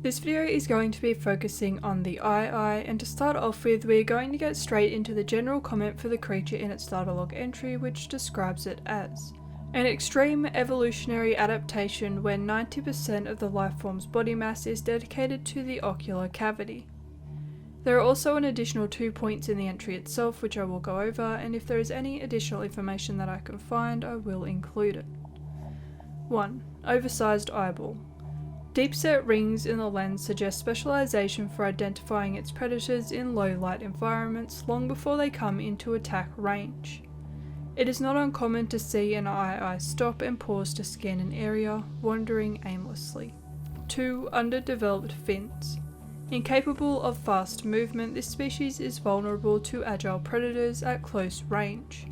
This video is going to be focusing on the Eyeye, and to start off with, we're going to get straight into the general comment for the creature in its data log entry, which describes it as an extreme evolutionary adaptation where 90% of the lifeform's body mass is dedicated to the ocular cavity. There are also an additional 2 points in the entry itself, which I will go over, and if there is any additional information that I can find, I will include it. 1. Oversized eyeball. Deep-set rings in the lens suggest specialization for identifying its predators in low-light environments long before they come into attack range. It is not uncommon to see an Eyeye stop and pause to scan an area, wandering aimlessly. 2. Underdeveloped fins. Incapable of fast movement, this species is vulnerable to agile predators at close range.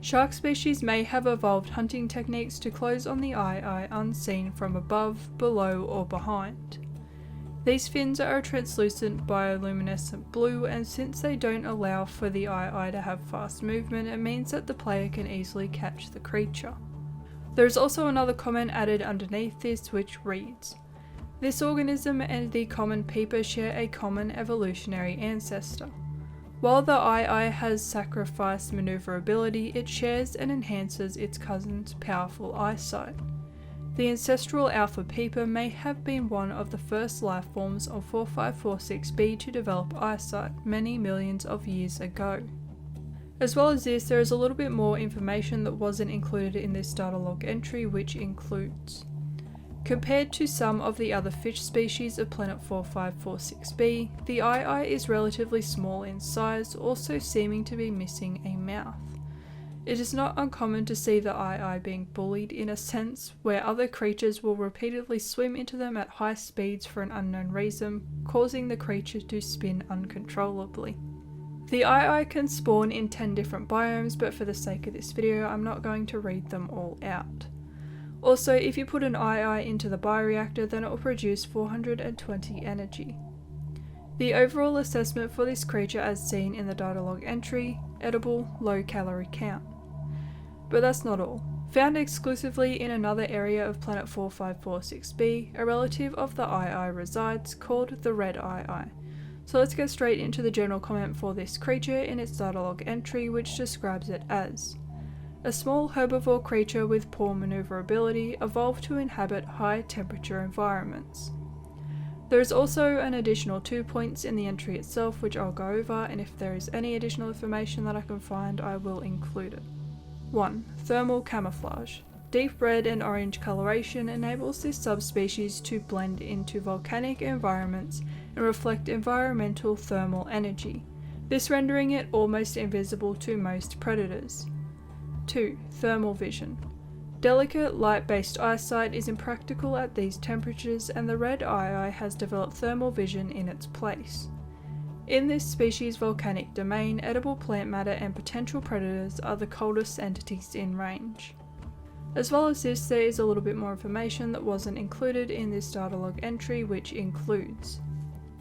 Shark species may have evolved hunting techniques to close on the Eyeye unseen from above, below, or behind. These fins are a translucent bioluminescent blue, and since they don't allow for the Eyeye to have fast movement, it means that the player can easily catch the creature. There is also another comment added underneath this which reads, "This organism and the common peeper share a common evolutionary ancestor. While the Eyeye has sacrificed maneuverability, it shares and enhances its cousin's powerful eyesight. The ancestral alpha peeper may have been one of the first lifeforms of 4546b to develop eyesight many millions of years ago." As well as this, there is a little bit more information that wasn't included in this data log entry, which includes: compared to some of the other fish species of planet 4546b, the Eyeye is relatively small in size, also seeming to be missing a mouth. It is not uncommon to see the Eyeye being bullied in a sense, where other creatures will repeatedly swim into them at high speeds for an unknown reason, causing the creature to spin uncontrollably. The Eyeye can spawn in 10 different biomes, but for the sake of this video, I'm not going to read them all out. Also, if you put an Eyeye into the bioreactor, then it will produce 420 energy. The overall assessment for this creature as seen in the data log entry: edible, low calorie count. But that's not all. Found exclusively in another area of planet 4546b, a relative of the Eyeye resides called the red Eyeye. So let's get straight into the general comment for this creature in its data log entry, which describes it as a small herbivore creature with poor maneuverability, evolved to inhabit high temperature environments. There is also an additional 2 points in the entry itself, which I'll go over, and if there is any additional information that I can find, I will include it. 1. Thermal camouflage. Deep red and orange coloration enables this subspecies to blend into volcanic environments and reflect environmental thermal energy, this rendering it almost invisible to most predators. 2. Thermal vision. Delicate light-based eyesight is impractical at these temperatures, and the red Eyeye has developed thermal vision in its place. In this species' volcanic domain, edible plant matter and potential predators are the coldest entities in range. As well as this, there is a little bit more information that wasn't included in this data log entry, which includes: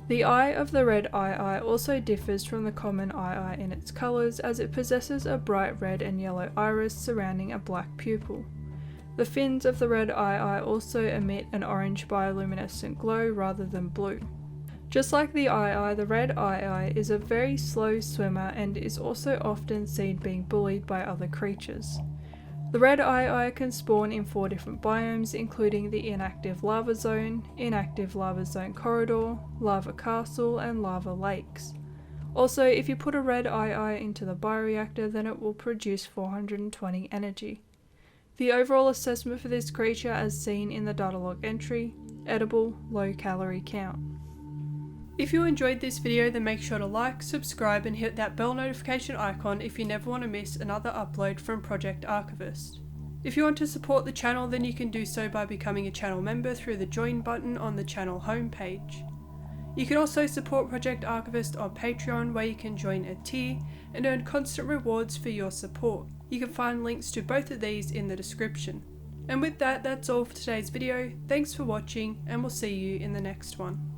the eye of the red Eyeye also differs from the common Eyeye in its colours, as it possesses a bright red and yellow iris surrounding a black pupil. The fins of the red Eyeye also emit an orange bioluminescent glow rather than blue. Just like the Eyeye, the red Eyeye is a very slow swimmer and is also often seen being bullied by other creatures. The red Eyeye can spawn in 4 different biomes, including the inactive lava zone corridor, lava castle, and lava lakes. Also, if you put a red Eyeye into the bioreactor, then it will produce 420 energy. The overall assessment for this creature as seen in the data log entry: edible, low calorie count. If you enjoyed this video, then make sure to like, subscribe, and hit that bell notification icon if you never want to miss another upload from Project Archivist. If you want to support the channel, then you can do so by becoming a channel member through the join button on the channel homepage. You can also support Project Archivist on Patreon, where you can join a tier and earn constant rewards for your support. You can find links to both of these in the description. And with that, that's all for today's video. Thanks for watching, and we'll see you in the next one.